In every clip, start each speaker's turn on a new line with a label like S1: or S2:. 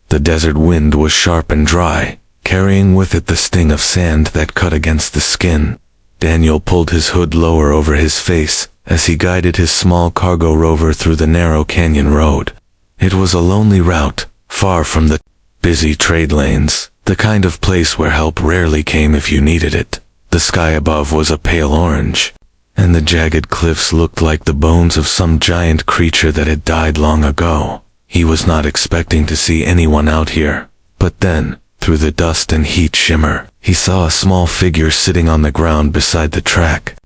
S1: The desert wind was sharp and dry, carrying with it the sting of sand that cut against the skin. Daniel pulled his hood lower over his face as he guided his small cargo rover through the narrow canyon road. It was a lonely route, far from the busy trade lanes, the kind of place where help rarely came if you needed it. The sky above was a pale orange, and the jagged cliffs looked like the bones of some giant creature that had died long ago. He was not expecting to see anyone out here, but then, through the dust and heat shimmer, he saw a small figure sitting on the ground beside the track.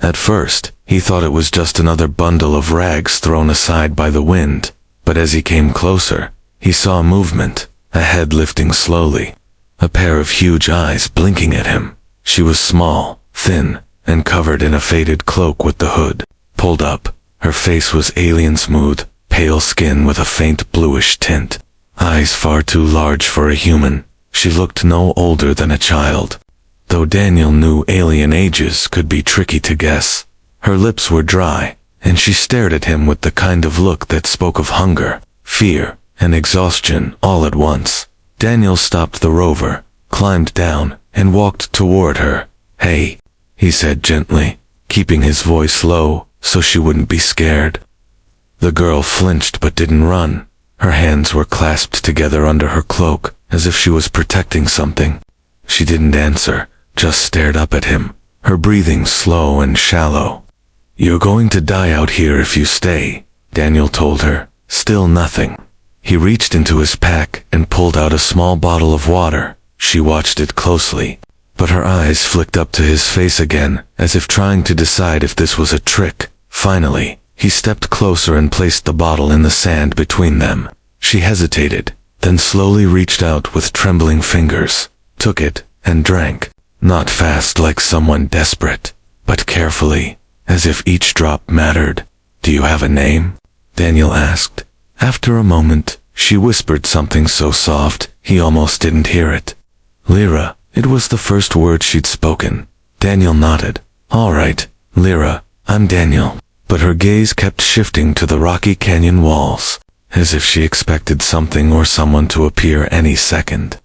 S1: At first, he thought it was just another bundle of rags thrown aside by the wind, but as he came closer, he saw movement, a head lifting slowly, a pair of huge eyes blinking at him. She was small, thin, and covered in a faded cloak with the hood pulled up. Her face was alien smooth, pale skin with a faint bluish tint, eyes far too large for a human. She looked no older than a child, though Daniel knew alien ages could be tricky to guess. Her lips were dry, and she stared at him with the kind of look that spoke of hunger, fear, and exhaustion all at once. Daniel stopped the rover, climbed down, and walked toward her. "Hey," he said gently, keeping his voice low so she wouldn't be scared. The girl flinched but didn't run. Her hands were clasped together under her cloak, as if she was protecting something. She didn't answer, just stared up at him, her breathing slow and shallow. "You're going to die out here if you stay," Daniel told her. Still nothing. He reached into his pack and pulled out a small bottle of water. She watched it closely, but her eyes flicked up to his face again, as if trying to decide if this was a trick. Finally, he stepped closer and placed the bottle in the sand between them. She hesitated, then slowly reached out with trembling fingers, took it, and drank. Not fast like someone desperate, but carefully, as if each drop mattered. "Do you have a name?" Daniel asked. After a moment, she whispered something so soft, he almost didn't hear it. "Lyra." It was the first word she'd spoken. Daniel nodded. "All right, Lyra, I'm Daniel." But her gaze kept shifting to the rocky canyon walls, as if she expected something or someone to appear any second.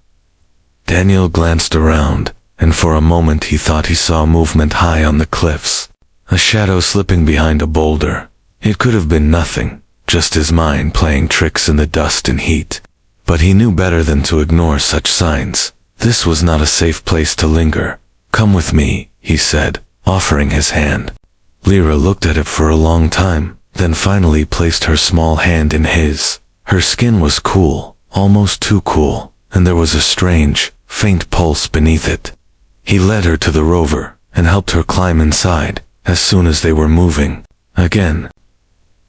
S1: Daniel glanced around, and for a moment he thought he saw movement high on the cliffs, a shadow slipping behind a boulder. It could have been nothing, just his mind playing tricks in the dust and heat. But he knew better than to ignore such signs. This was not a safe place to linger. "Come with me," he said, offering his hand. Lyra looked at it for a long time, then finally placed her small hand in his. Her skin was cool, almost too cool, and there was a strange, faint pulse beneath it. He led her to the rover, and helped her climb inside, as soon as they were moving. Again,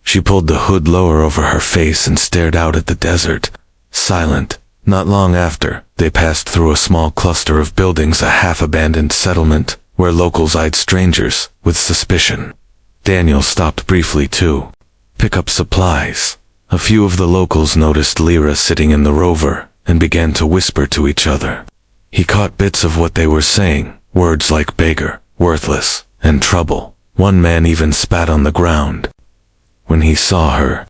S1: she pulled the hood lower over her face and stared out at the desert, silent. Not long after, they passed through a small cluster of buildings, a half-abandoned settlement, where locals eyed strangers with suspicion. Daniel stopped briefly to pick up supplies. A few of the locals noticed Lyra sitting in the rover and began to whisper to each other. He caught bits of what they were saying, words like beggar, worthless, and trouble. One man even spat on the ground. When he saw her,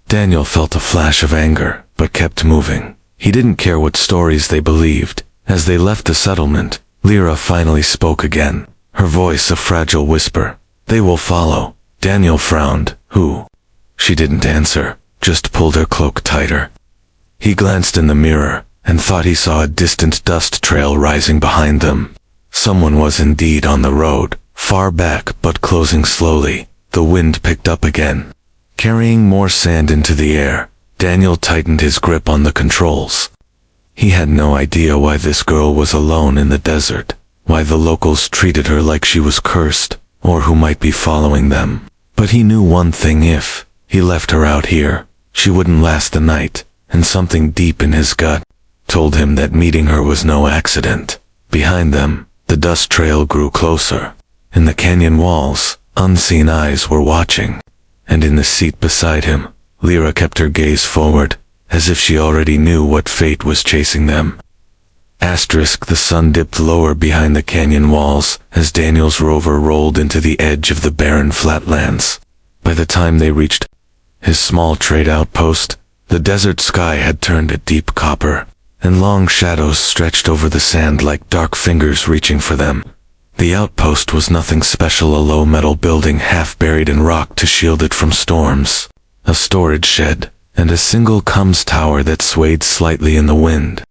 S1: Daniel felt a flash of anger, but kept moving. He didn't care what stories they believed. As they left the settlement, Lyra finally spoke again, her voice a fragile whisper. "They will follow." Daniel frowned. "Who?" She didn't answer, just pulled her cloak tighter. He glanced in the mirror, and thought he saw a distant dust trail rising behind them. Someone was indeed on the road, far back but closing slowly. The wind picked up again, carrying more sand into the air. Daniel tightened his grip on the controls. He had no idea why this girl was alone in the desert, why the locals treated her like she was cursed, or who might be following them. But he knew one thing: if he left her out here, she wouldn't last the night, and something deep in his gut told him that meeting her was no accident. Behind them, the dust trail grew closer. In the canyon walls, unseen eyes were watching, and in the seat beside him, Lyra kept her gaze forward, as if she already knew what fate was chasing them. The sun dipped lower behind the canyon walls as Daniel's rover rolled into the edge of the barren flatlands. By the time they reached his small trade outpost, The desert sky had turned a deep copper, and long shadows stretched over the sand like dark fingers reaching for them. The outpost was nothing special, a low metal building half buried in rock to shield it from storms, a storage shed, and a single comms tower that swayed slightly in the wind.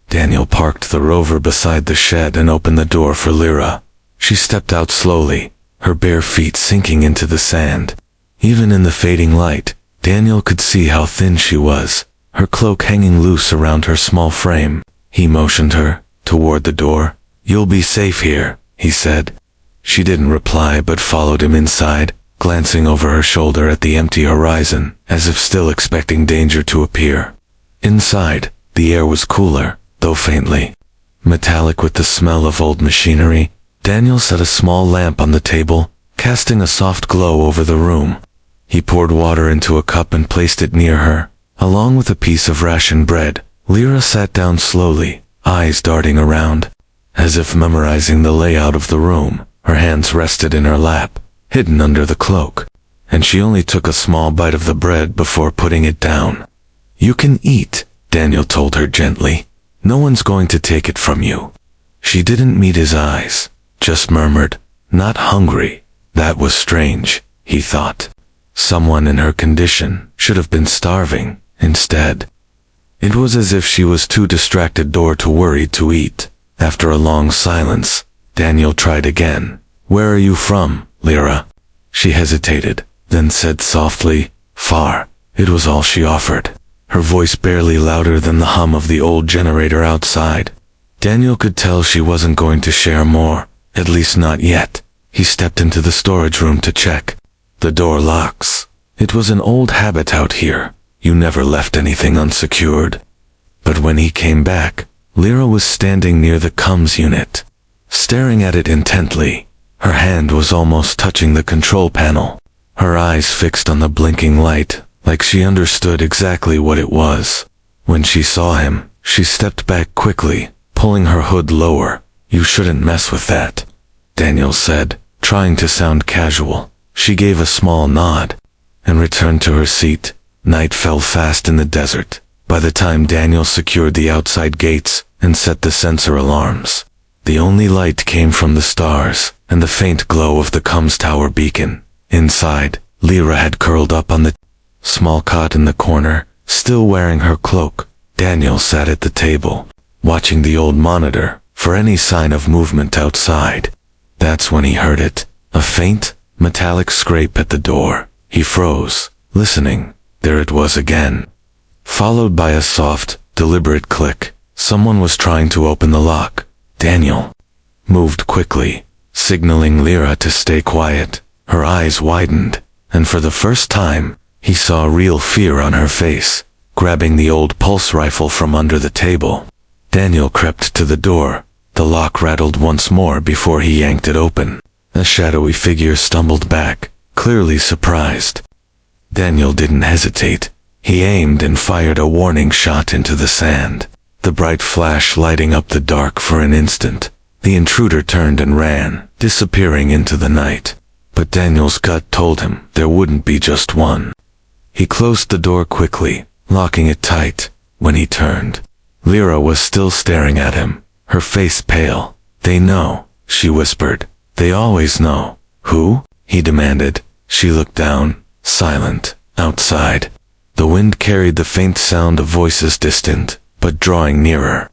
S1: Daniel parked the rover beside the shed and opened the door for Lyra. She stepped out slowly, her bare feet sinking into the sand. Even in the fading light, Daniel could see how thin she was, her cloak hanging loose around her small frame. He motioned her toward the door. "You'll be safe here," he said. She didn't reply but followed him inside, glancing over her shoulder at the empty horizon, as if still expecting danger to appear. Inside, the air was cooler, though faintly metallic with the smell of old machinery. Daniel set a small lamp on the table, casting a soft glow over the room. He poured water into a cup and placed it near her, along with a piece of ration bread. Lyra sat down slowly, eyes darting around, as if memorizing the layout of the room. Her hands rested in her lap, hidden under the cloak, and she only took a small bite of the bread before putting it down. "You can eat," Daniel told her gently. "No one's going to take it from you." She didn't meet his eyes, just murmured, "Not hungry." That was strange, he thought. Someone in her condition should have been starving, instead. It was as if she was too distracted or too worried to eat. After a long silence, Daniel tried again. "Where are you from, Lyra?" She hesitated, then said softly, "Far." It was all she offered, her voice barely louder than the hum of the old generator outside. Daniel could tell she wasn't going to share more, at least not yet. He stepped into the storage room to check. The door locks. It was an old habit out here. You never left anything unsecured. But when he came back, Lyra was standing near the comms unit, staring at it intently. Her hand was almost touching the control panel, her eyes fixed on the blinking light, like she understood exactly what it was. When she saw him, she stepped back quickly, pulling her hood lower. "You shouldn't mess with that," Daniel said, trying to sound casual. She gave a small nod and returned to her seat. Night fell fast in the desert by the time Daniel secured the outside gates and set the sensor alarms. The only light came from the stars and the faint glow of the comms tower beacon. Inside, Lyra had curled up on the small cot in the corner, still wearing her cloak. Daniel sat at the table, watching the old monitor for any sign of movement outside. That's when he heard it, a faint, metallic scrape at the door. He froze, listening. There it was again, followed by a soft, deliberate click. Someone was trying to open the lock. Daniel moved quickly, signaling Lyra to stay quiet. Her eyes widened, and for the first time, he saw real fear on her face. Grabbing the old pulse rifle from under the table, Daniel crept to the door. The lock rattled once more before he yanked it open. A shadowy figure stumbled back, clearly surprised. Daniel didn't hesitate. He aimed and fired a warning shot into the sand, the bright flash lighting up the dark for an instant. The intruder turned and ran, disappearing into the night. But Daniel's gut told him there wouldn't be just one. He closed the door quickly, locking it tight. When he turned, Lyra was still staring at him, her face pale. "They know," she whispered. "They always know." "Who?" he demanded. She looked down, silent. Outside, the wind carried the faint sound of voices, distant, but drawing nearer.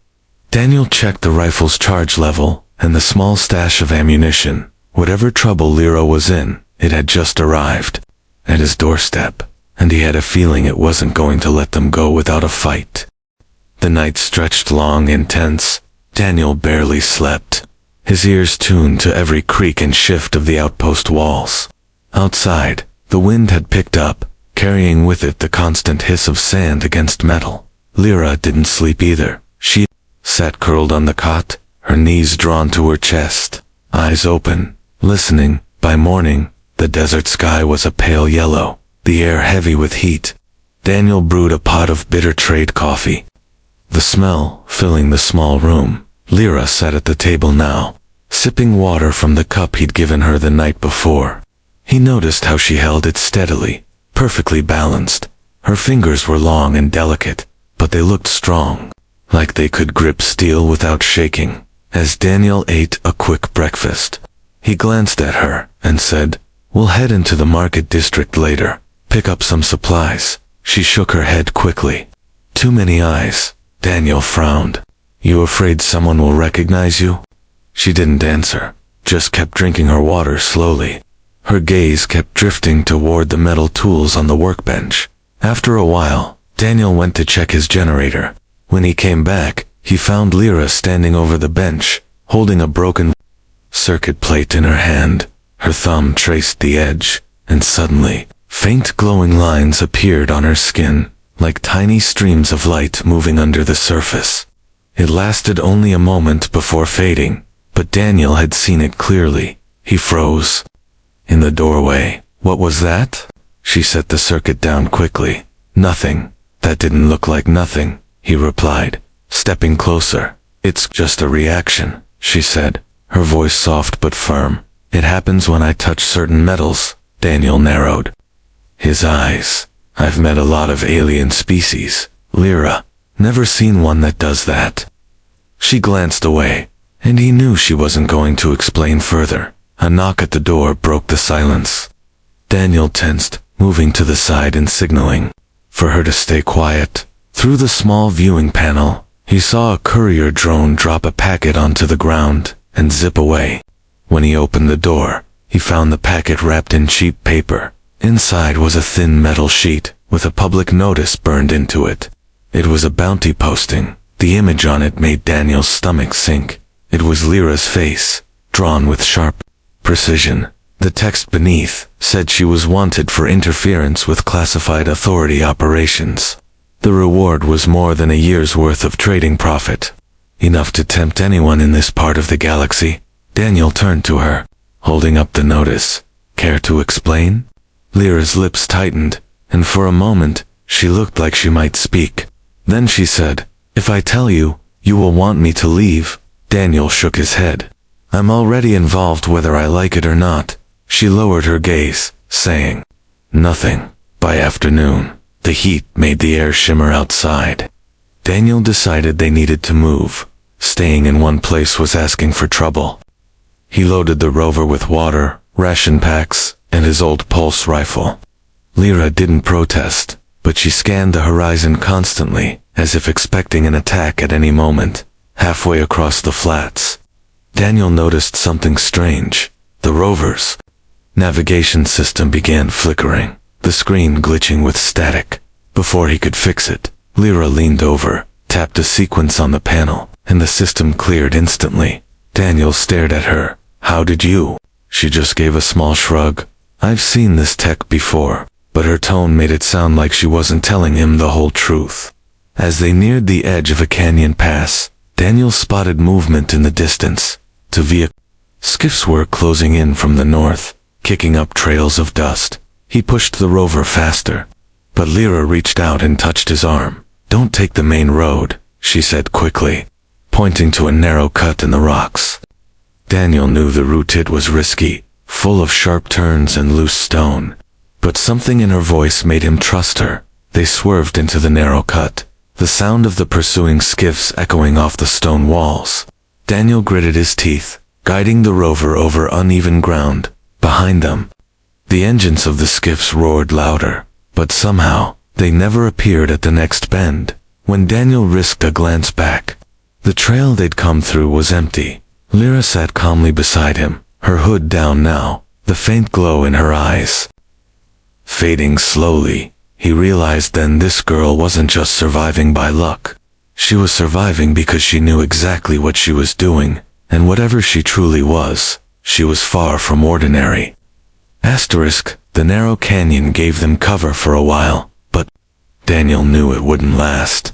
S1: Daniel checked the rifle's charge level and the small stash of ammunition. Whatever trouble Lyra was in, it had just arrived at his doorstep, and he had a feeling it wasn't going to let them go without a fight. The night stretched long and tense. Daniel barely slept, his ears tuned to every creak and shift of the outpost walls. Outside, the wind had picked up, carrying with it the constant hiss of sand against metal. Lyra didn't sleep either. She sat curled on the cot, her knees drawn to her chest, eyes open, listening. By morning, the desert sky was a pale yellow, the air heavy with heat. Daniel brewed a pot of bitter trade coffee, the smell filling the small room. Lyra sat at the table now, sipping water from the cup he'd given her the night before. He noticed how she held it steadily, perfectly balanced, Her fingers were long and delicate, but they looked strong, like they could grip steel without shaking. As Daniel ate a quick breakfast, he glanced at her and said, "We'll head into the market district later, pick up some supplies." She shook her head quickly. "Too many eyes." Daniel frowned. "You afraid someone will recognize you?" She didn't answer, just kept drinking her water slowly. Her gaze kept drifting toward the metal tools on the workbench. After a while, Daniel went to check his generator. When he came back, he found Lyra standing over the bench, holding a broken circuit plate in her hand. Her thumb traced the edge, and suddenly, faint glowing lines appeared on her skin, like tiny streams of light moving under the surface. It lasted only a moment before fading, but Daniel had seen it clearly. He froze. In the doorway, "What was that?" She set the circuit down quickly. "Nothing. That didn't look like nothing," he replied, stepping closer. "It's just a reaction," she said, her voice soft but firm. "It happens when I touch certain metals." Daniel narrowed his eyes. "I've met a lot of alien species, Lyra. Never seen one that does that." She glanced away, and he knew she wasn't going to explain further. A knock at the door broke the silence. Daniel tensed, moving to the side and signaling for her to stay quiet. Through the small viewing panel, he saw a courier drone drop a packet onto the ground and zip away. When he opened the door, he found the packet wrapped in cheap paper. Inside was a thin metal sheet with a public notice burned into it. It was a bounty posting. The image on it made Daniel's stomach sink. It was Lyra's face, drawn with sharp precision. The text beneath said she was wanted for interference with classified authority operations. The reward was more than a year's worth of trading profit. Enough to tempt anyone in this part of the galaxy. Daniel turned to her, holding up the notice. "Care to explain?" Lyra's lips tightened, and for a moment, she looked like she might speak. Then she said, "If I tell you, you will want me to leave." Daniel shook his head. "I'm already involved whether I like it or not." She lowered her gaze, saying, "Nothing." By afternoon, the heat made the air shimmer outside. Daniel decided they needed to move. Staying in one place was asking for trouble. He loaded the rover with water, ration packs, and his old pulse rifle. Lyra didn't protest, but she scanned the horizon constantly, as if expecting an attack at any moment. Halfway across the flats, Daniel noticed something strange. The rover's navigation system began flickering, the screen glitching with static. Before he could fix it, Lyra leaned over, tapped a sequence on the panel, and the system cleared instantly. Daniel stared at her. "How did you?" She just gave a small shrug. "I've seen this tech before," but her tone made it sound like she wasn't telling him the whole truth. As they neared the edge of a canyon pass, Daniel spotted movement in the distance. Skiffs were closing in from the north, kicking up trails of dust. He pushed the rover faster, but Lyra reached out and touched his arm. "Don't take the main road," she said quickly, pointing to a narrow cut in the rocks. Daniel knew the route was risky, full of sharp turns and loose stone, but something in her voice made him trust her. They swerved into the narrow cut, the sound of the pursuing skiffs echoing off the stone walls. Daniel gritted his teeth, guiding the rover over uneven ground. Behind them, the engines of the skiffs roared louder, but somehow, they never appeared at the next bend. When Daniel risked a glance back, the trail they'd come through was empty. Lyra sat calmly beside him, her hood down now, the faint glow in her eyes fading slowly. He realized then this girl wasn't just surviving by luck. She was surviving because she knew exactly what she was doing, and whatever she truly was, she was far from ordinary. The narrow canyon gave them cover for a while, but Daniel knew it wouldn't last.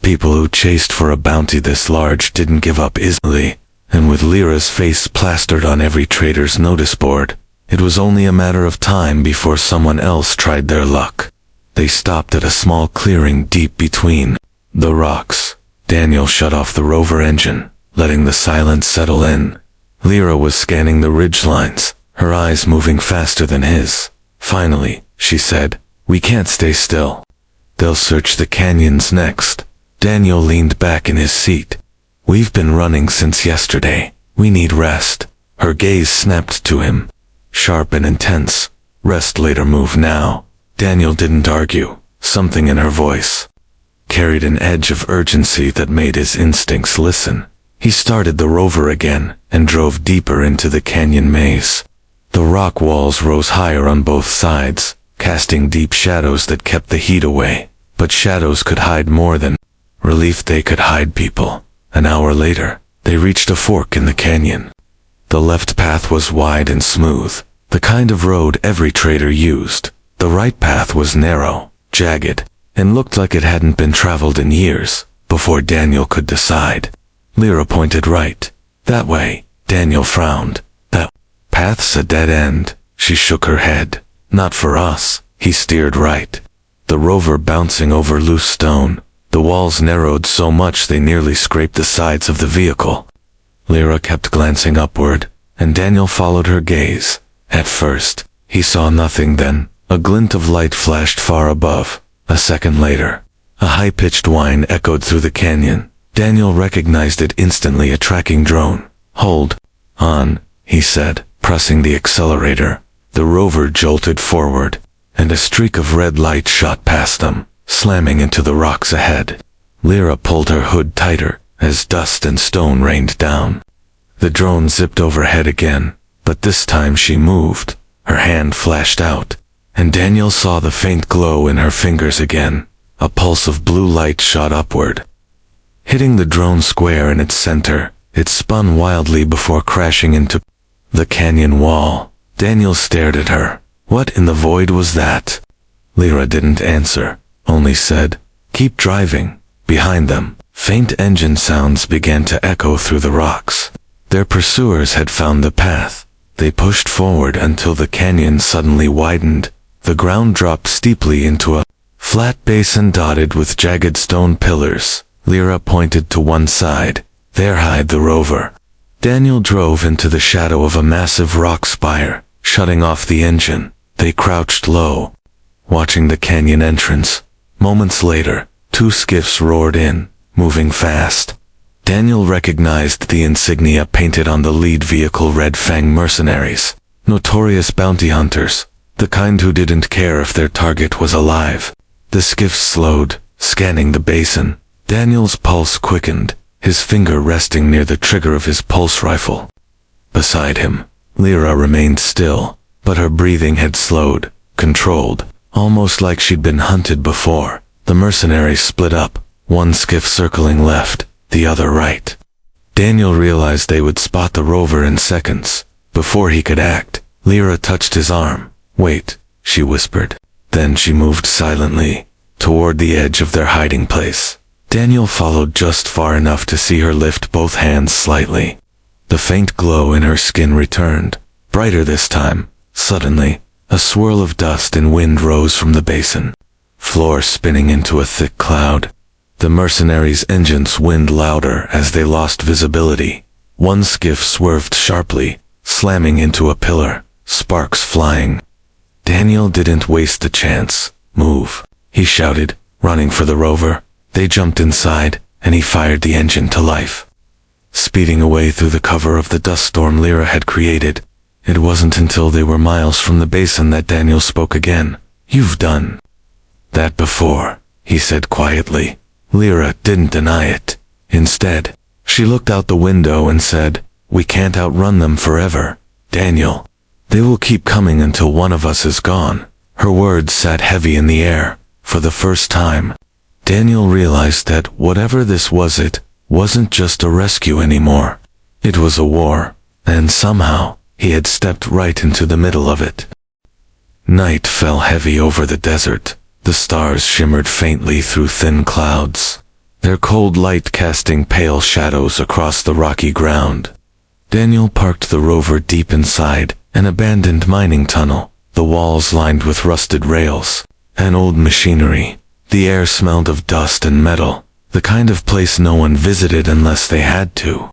S1: People who chased for a bounty this large didn't give up easily, and with Lyra's face plastered on every trader's notice board, it was only a matter of time before someone else tried their luck. They stopped at a small clearing deep between the rocks. Daniel shut off the rover engine, letting the silence settle in. Lyra was scanning the ridgelines, her eyes moving faster than his. "Finally," she said, We can't stay still. They'll search the canyons next. Daniel leaned back in his seat. We've been running since yesterday. We need rest. Her gaze snapped to him, sharp and intense. Rest later, move now. Daniel didn't argue. Something in her voice carried an edge of urgency that made his instincts listen. He started the rover again and drove deeper into the canyon maze. The rock walls rose higher on both sides, casting deep shadows that kept the heat away. But shadows could hide more than relief. They could hide people. An hour later, they reached a fork in the canyon. The left path was wide and smooth, the kind of road every trader used. The right path was narrow, jagged, and looked like it hadn't been traveled in years. Before Daniel could decide, Lyra pointed right. That way. Daniel frowned. That path's a dead end. She shook her head. Not for us. He steered right, the rover bouncing over loose stone. The walls narrowed so much they nearly scraped the sides of the vehicle. Lyra kept glancing upward, and Daniel followed her gaze. At first, he saw nothing. Then a glint of light flashed far above. A second later, a high-pitched whine echoed through the canyon. Daniel recognized it instantly, a tracking drone. Hold on, he said, pressing the accelerator. The rover jolted forward, and a streak of red light shot past them, slamming into the rocks ahead. Lyra pulled her hood tighter as dust and stone rained down. The drone zipped overhead again, but this time she moved. Her hand flashed out, and Daniel saw the faint glow in her fingers again. A pulse of blue light shot upward, hitting the drone square in its center. It spun wildly before crashing into the canyon wall. Daniel stared at her. What in the void was that? Lyra didn't answer, only said, "Keep driving." Behind them, faint engine sounds began to echo through the rocks. Their pursuers had found the path. They pushed forward until the canyon suddenly widened. The ground dropped steeply into a flat basin dotted with jagged stone pillars. Lyra pointed to one side. There hide the rover. Daniel drove into the shadow of a massive rock spire, shutting off the engine. They crouched low, watching the canyon entrance. Moments later, two skiffs roared in, moving fast. Daniel recognized the insignia painted on the lead vehicle: Red Fang mercenaries, notorious bounty hunters, the kind who didn't care if their target was alive. The skiffs slowed, scanning the basin. Daniel's pulse quickened, his finger resting near the trigger of his pulse rifle. Beside him, Lyra remained still, but her breathing had slowed, controlled, almost like she'd been hunted before. The mercenaries split up, one skiff circling left, the other right. Daniel realized they would spot the rover in seconds. Before he could act, Lyra touched his arm. "Wait," she whispered. Then she moved silently, toward the edge of their hiding place. Daniel followed just far enough to see her lift both hands slightly. The faint glow in her skin returned, brighter this time. Suddenly, a swirl of dust and wind rose from the basin, floor spinning into a thick cloud. The mercenaries' engines whined louder as they lost visibility. One skiff swerved sharply, slamming into a pillar, sparks flying. Daniel didn't waste the chance. "Move," he shouted, running for the rover. They jumped inside, and he fired the engine to life, speeding away through the cover of the dust storm Lyra had created. It wasn't until they were miles from the basin that Daniel spoke again. "You've done that before," he said quietly. Lyra didn't deny it. Instead, she looked out the window and said, "We can't outrun them forever, Daniel. They will keep coming until one of us is gone." Her words sat heavy in the air. For the first time, Daniel realized that whatever this was, it wasn't just a rescue anymore. It was a war, and somehow he had stepped right into the middle of it. Night fell heavy over the desert. The stars shimmered faintly through thin clouds, their cold light casting pale shadows across the rocky ground. Daniel parked the rover deep inside an abandoned mining tunnel, the walls lined with rusted rails and old machinery. The air smelled of dust and metal, the kind of place no one visited unless they had to.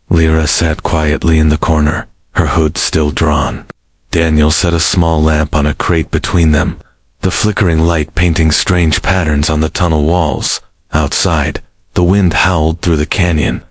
S1: Lyra sat quietly in the corner, her hood still drawn. Daniel set a small lamp on a crate between them, the flickering light painting strange patterns on the tunnel walls. Outside, the wind howled through the canyon,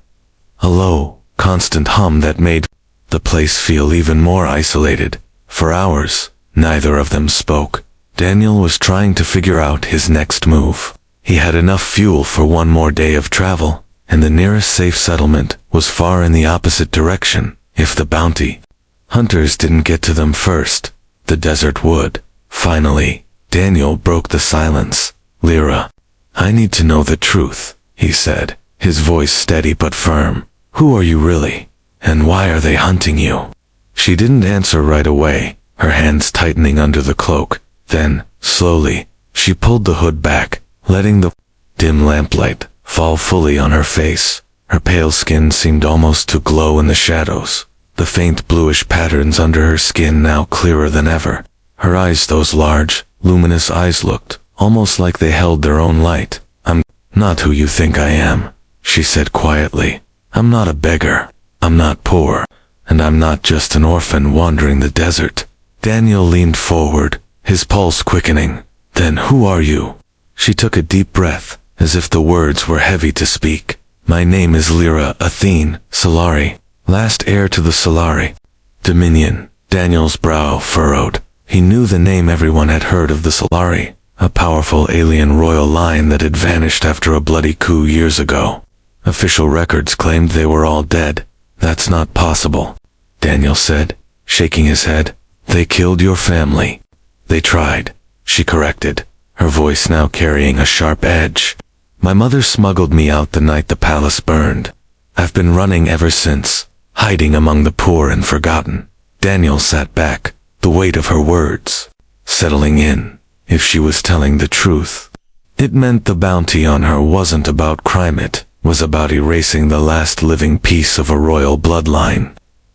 S1: a low, constant hum that made the place feel even more isolated. For hours, neither of them spoke. Daniel was trying to figure out his next move. He had enough fuel for one more day of travel, and the nearest safe settlement was far in the opposite direction. If the bounty hunters didn't get to them first, the desert would. Finally, Daniel broke the silence. "Lyra, I need to know the truth," he said, his voice steady but firm. "Who are you really? And why are they hunting you?" She didn't answer right away, her hands tightening under the cloak. Then, slowly, she pulled the hood back, letting the dim lamplight fall fully on her face. Her pale skin seemed almost to glow in the shadows, the faint bluish patterns under her skin now clearer than ever. Her eyes, those large, luminous eyes, looked almost like they held their own light. "I'm not who you think I am," she said quietly. "I'm not a beggar. I'm not poor. And I'm not just an orphan wandering the desert." Daniel leaned forward, his pulse quickening. "Then who are you?" She took a deep breath, as if the words were heavy to speak. "My name is Lyra Athene Solari, last heir to the Solari Dominion." Daniel's brow furrowed. He knew the name. Everyone had heard of the Solari, a powerful alien royal line that had vanished after a bloody coup years ago. Official records claimed they were all dead. "That's not possible," Daniel said, shaking his head. "They killed your family." "They tried," she corrected, her voice now carrying a sharp edge. "My mother smuggled me out the night the palace burned. I've been running ever since, hiding among the poor and forgotten." Daniel sat back, the weight of her words settling in. If she was telling the truth, it meant the bounty on her wasn't about crime, it was about erasing the last living piece of a royal bloodline.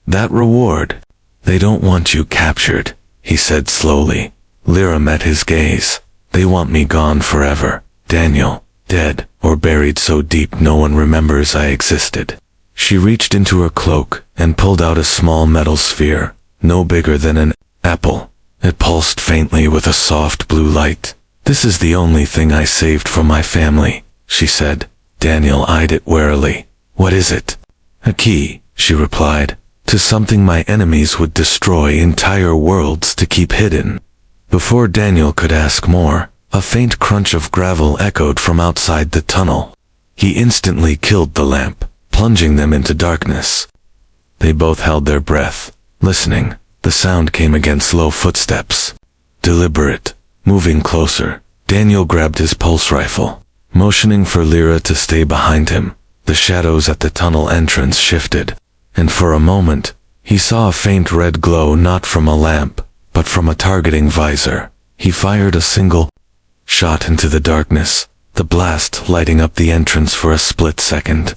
S1: That reward. "They don't want you captured," he said slowly. Lyra met his gaze. "They want me gone forever, Daniel, dead or buried so deep no one remembers I existed." She reached into her cloak and pulled out a small metal sphere, no bigger than an apple. It pulsed faintly with a soft blue light. "This is the only thing I saved from my family," she said. Daniel eyed it warily. "What is it?" "A key," she replied, "to something my enemies would destroy entire worlds to keep hidden." Before Daniel could ask more, a faint crunch of gravel echoed from outside the tunnel. He instantly killed the lamp, plunging them into darkness. They both held their breath, listening. The sound came against slow footsteps. Deliberate, moving closer. Daniel grabbed his pulse rifle, motioning for Lyra to stay behind him. The shadows at the tunnel entrance shifted, and for a moment, he saw a faint red glow, not from a lamp, but from a targeting visor. He fired a single shot into the darkness, the blast lighting up the entrance for a split second.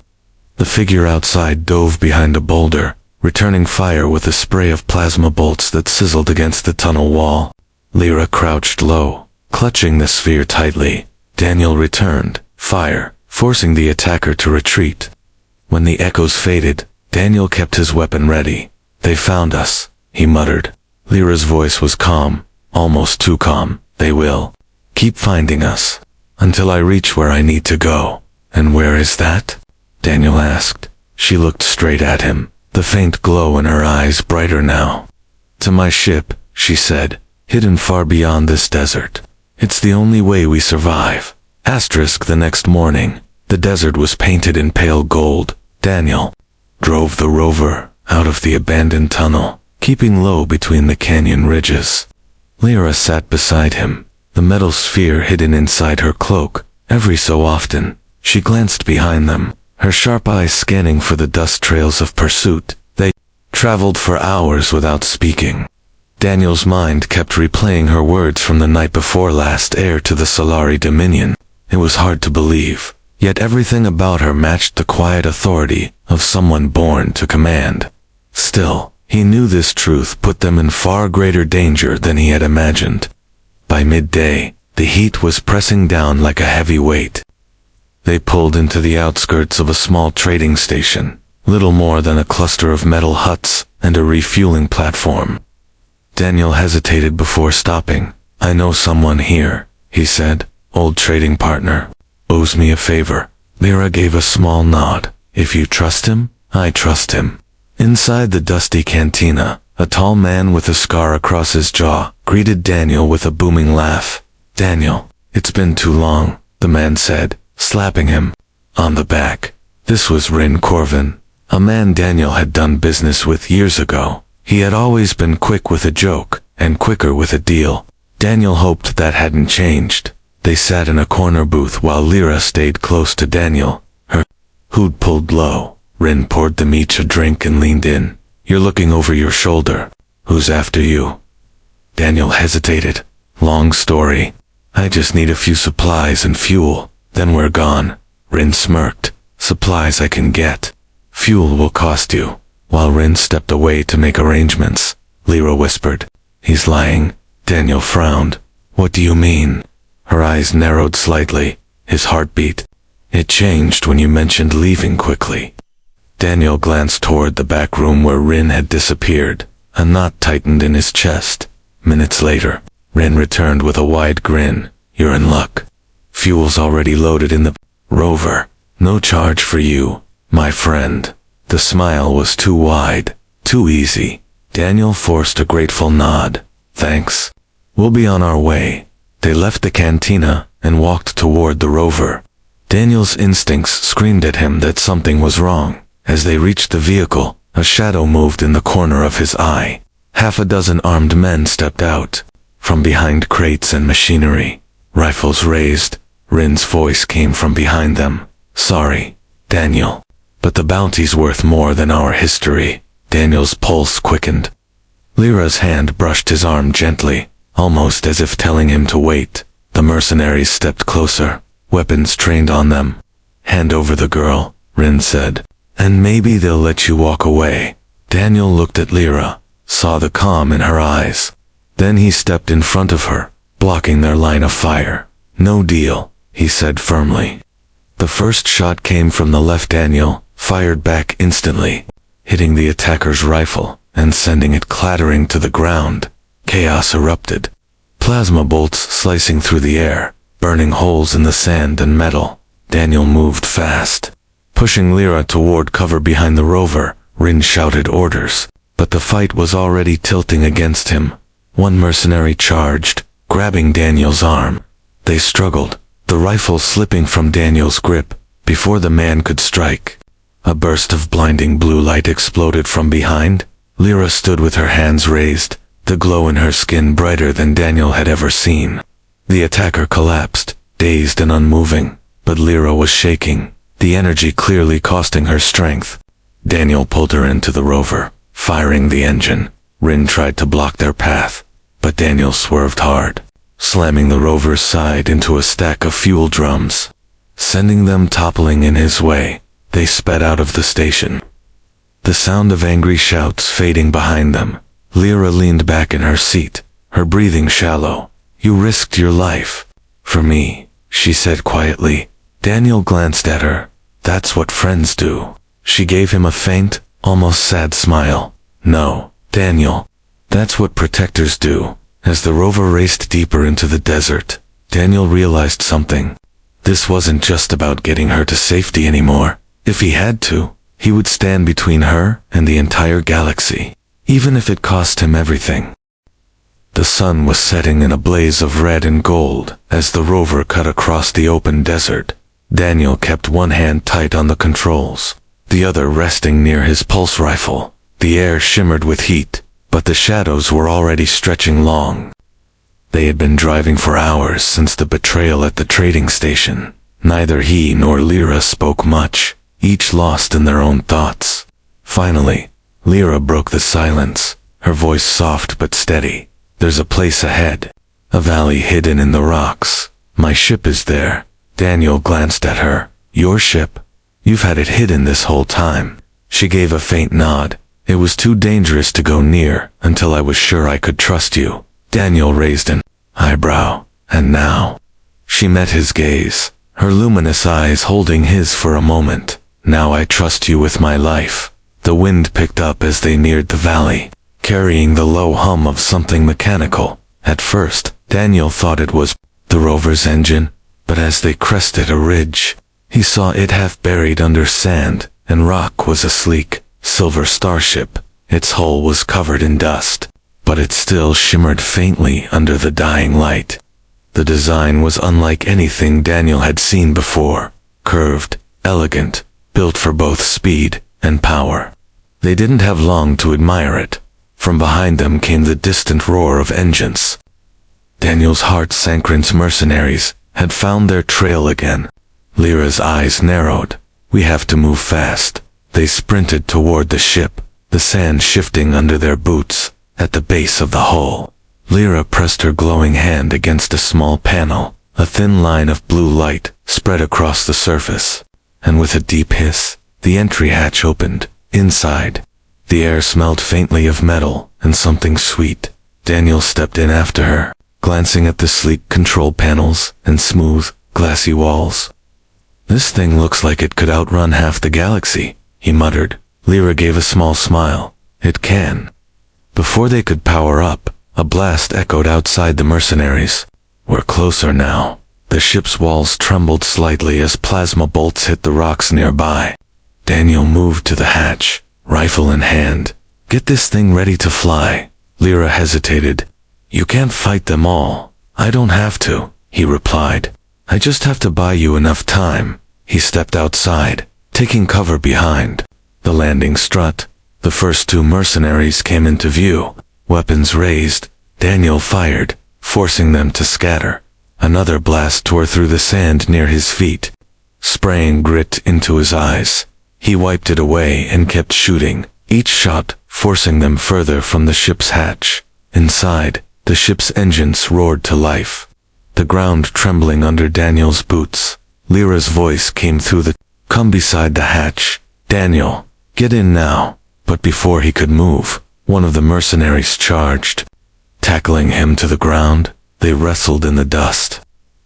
S1: The figure outside dove behind a boulder, returning fire with a spray of plasma bolts that sizzled against the tunnel wall. Lyra crouched low, clutching the sphere tightly. Daniel returned fire, forcing the attacker to retreat. When the echoes faded, Daniel kept his weapon ready. "They found us," he muttered. Lyra's voice was calm, almost too calm. "They will keep finding us, until I reach where I need to go." "And where is that?" Daniel asked. She looked straight at him, the faint glow in her eyes brighter now. "To my ship," she said, "hidden far beyond this desert. It's the only way we survive." The next morning, the desert was painted in pale gold. Daniel drove the rover out of the abandoned tunnel, keeping low between the canyon ridges. Lyra sat beside him, the metal sphere hidden inside her cloak. Every so often, she glanced behind them, her sharp eyes scanning for the dust trails of pursuit. They traveled for hours without speaking. Daniel's mind kept replaying her words from the night before, last heir to the Solari Dominion. It was hard to believe, yet everything about her matched the quiet authority of someone born to command. Still, he knew this truth put them in far greater danger than he had imagined. By midday, the heat was pressing down like a heavy weight. They pulled into the outskirts of a small trading station, little more than a cluster of metal huts and a refueling platform. Daniel hesitated before stopping. I know someone here, he said. Old trading partner. Owes me a favor. Lyra gave a small nod. If you trust him, I trust him. Inside the dusty cantina, a tall man with a scar across his jaw greeted Daniel with a booming laugh. Daniel, it's been too long, the man said, slapping him on the back. This was Rin Corvin, a man Daniel had done business with years ago. He had always been quick with a joke, and quicker with a deal. Daniel hoped that hadn't changed. They sat in a corner booth while Lyra stayed close to Daniel, her hood pulled low. Rin poured them each a drink and leaned in. You're looking over your shoulder. Who's after you? Daniel hesitated. Long story. I just need a few supplies and fuel, then we're gone. Rin smirked. Supplies I can get. Fuel will cost you. While Rin stepped away to make arrangements, Lyra whispered, He's lying. Daniel frowned. What do you mean? Her eyes narrowed slightly. His heartbeat. It changed when you mentioned leaving quickly. Daniel glanced toward the back room where Rin had disappeared. A knot tightened in his chest. Minutes later, Rin returned with a wide grin. You're in luck. Fuel's already loaded in the rover. No charge for you, my friend. The smile was too wide, too easy. Daniel forced a grateful nod. Thanks. We'll be on our way. They left the cantina and walked toward the rover. Daniel's instincts screamed at him that something was wrong. As they reached the vehicle, a shadow moved in the corner of his eye. Half a dozen armed men stepped out. From behind crates and machinery, rifles raised, Rin's voice came from behind them. Sorry, Daniel, but the bounty's worth more than our history. Daniel's pulse quickened. Lyra's hand brushed his arm gently, almost as if telling him to wait. The mercenaries stepped closer, weapons trained on them. Hand over the girl, Rin said, and maybe they'll let you walk away. Daniel looked at Lyra, saw the calm in her eyes. Then he stepped in front of her, blocking their line of fire. No deal, he said firmly. The first shot came from the left. Daniel fired back instantly, hitting the attacker's rifle and sending it clattering to the ground. Chaos erupted. Plasma bolts slicing through the air, burning holes in the sand and metal. Daniel moved fast, pushing Lyra toward cover behind the rover. Rin shouted orders, but the fight was already tilting against him. One mercenary charged, grabbing Daniel's arm. They struggled, the rifle slipping from Daniel's grip before the man could strike. A burst of blinding blue light exploded from behind. Lyra stood with her hands raised, the glow in her skin brighter than Daniel had ever seen. The attacker collapsed, dazed and unmoving, but Lyra was shaking, the energy clearly costing her strength. Daniel pulled her into the rover, firing the engine. Rin tried to block their path, but Daniel swerved hard, slamming the rover's side into a stack of fuel drums, sending them toppling in his way. They sped out of the station, the sound of angry shouts fading behind them. Lyra leaned back in her seat, her breathing shallow. You risked your life. For me, she said quietly. Daniel glanced at her. That's what friends do. She gave him a faint, almost sad smile. No, Daniel. That's what protectors do. As the rover raced deeper into the desert, Daniel realized something. This wasn't just about getting her to safety anymore. If he had to, he would stand between her and the entire galaxy, even if it cost him everything. The sun was setting in a blaze of red and gold as the rover cut across the open desert. Daniel kept one hand tight on the controls, the other resting near his pulse rifle. The air shimmered with heat, but the shadows were already stretching long. They had been driving for hours since the betrayal at the trading station. Neither he nor Lyra spoke much, each lost in their own thoughts. Finally, Lyra broke the silence, her voice soft but steady. There's a place ahead, a valley hidden in the rocks. My ship is there. Daniel glanced at her. Your ship? You've had it hidden this whole time. She gave a faint nod. It was too dangerous to go near until I was sure I could trust you. Daniel raised an eyebrow. And now? She met his gaze, her luminous eyes holding his for a moment. Now I trust you with my life. The wind picked up as they neared the valley, carrying the low hum of something mechanical. At first, Daniel thought it was the rover's engine, but as they crested a ridge, he saw it half buried under sand and rock was a sleek, silver starship. Its hull was covered in dust, but it still shimmered faintly under the dying light. The design was unlike anything Daniel had seen before, curved, elegant, built for both speed and power. They didn't have long to admire it. From behind them came the distant roar of engines. Daniel's heart sank. Mercenaries had found their trail again. Lyra's eyes narrowed. We have to move fast. They sprinted toward the ship, the sand shifting under their boots. At the base of the hull, Lyra pressed her glowing hand against a small panel. A thin line of blue light spread across the surface, and with a deep hiss, the entry hatch opened. Inside, the air smelled faintly of metal and something sweet. Daniel stepped in after her, glancing at the sleek control panels and smooth, glassy walls. "This thing looks like it could outrun half the galaxy," he muttered. Lyra gave a small smile. "It can." Before they could power up, a blast echoed outside the mercenaries. "We're closer now." The ship's walls trembled slightly as plasma bolts hit the rocks nearby. Daniel moved to the hatch, rifle in hand. "Get this thing ready to fly." Lyra hesitated. "You can't fight them all." "I don't have to," he replied. "I just have to buy you enough time." He stepped outside, taking cover behind the landing strut. The first two mercenaries came into view, weapons raised. Daniel fired, forcing them to scatter. Another blast tore through the sand near his feet, spraying grit into his eyes. He wiped it away and kept shooting, each shot forcing them further from the ship's hatch. Inside, the ship's engines roared to life, the ground trembling under Daniel's boots. Lyra's voice came through the "Come beside the hatch, Daniel. Get in now." But before he could move, one of the mercenaries charged. Tackling him to the ground, they wrestled in the dust,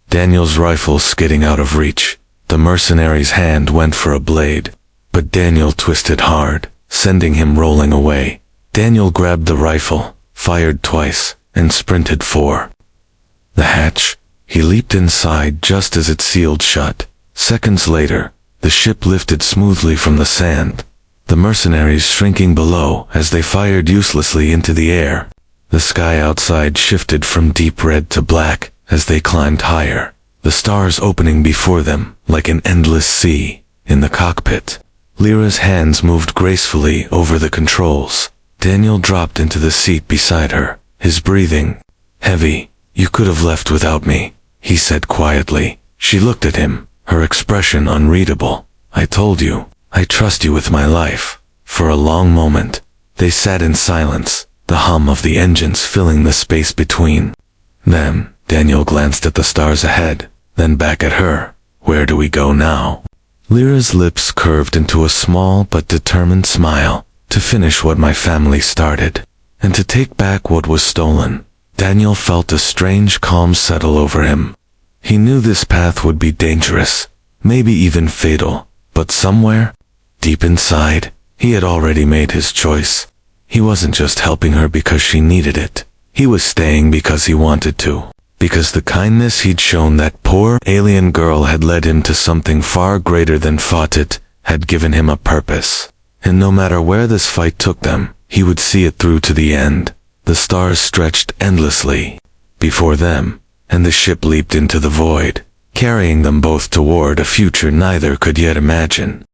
S1: Daniel's rifle skidding out of reach. The mercenary's hand went for a blade, but Daniel twisted hard, sending him rolling away. Daniel grabbed the rifle, fired twice, and sprinted for the hatch. He leaped inside just as it sealed shut. Seconds later, the ship lifted smoothly from the sand, the mercenaries shrinking below as they fired uselessly into the air. The sky outside shifted from deep red to black as they climbed higher, the stars opening before them like an endless sea. In the cockpit, Lyra's hands moved gracefully over the controls. Daniel dropped into the seat beside her, his breathing heavy. "You could have left without me," he said quietly. She looked at him, her expression unreadable. "I told you, I trust you with my life." For a long moment, they sat in silence, the hum of the engines filling the space between them. Daniel glanced at the stars ahead, then back at her. "Where do we go now?" Lyra's lips curved into a small but determined smile. "To finish what my family started, and to take back what was stolen." Daniel felt a strange calm settle over him. He knew this path would be dangerous, maybe even fatal, but somewhere, deep inside, he had already made his choice. He wasn't just helping her because she needed it. He was staying because he wanted to. Because the kindness he'd shown that poor alien girl had led him to something far greater than fought it, had given him a purpose. And no matter where this fight took them, he would see it through to the end. The stars stretched endlessly before them, and the ship leaped into the void, carrying them both toward a future neither could yet imagine.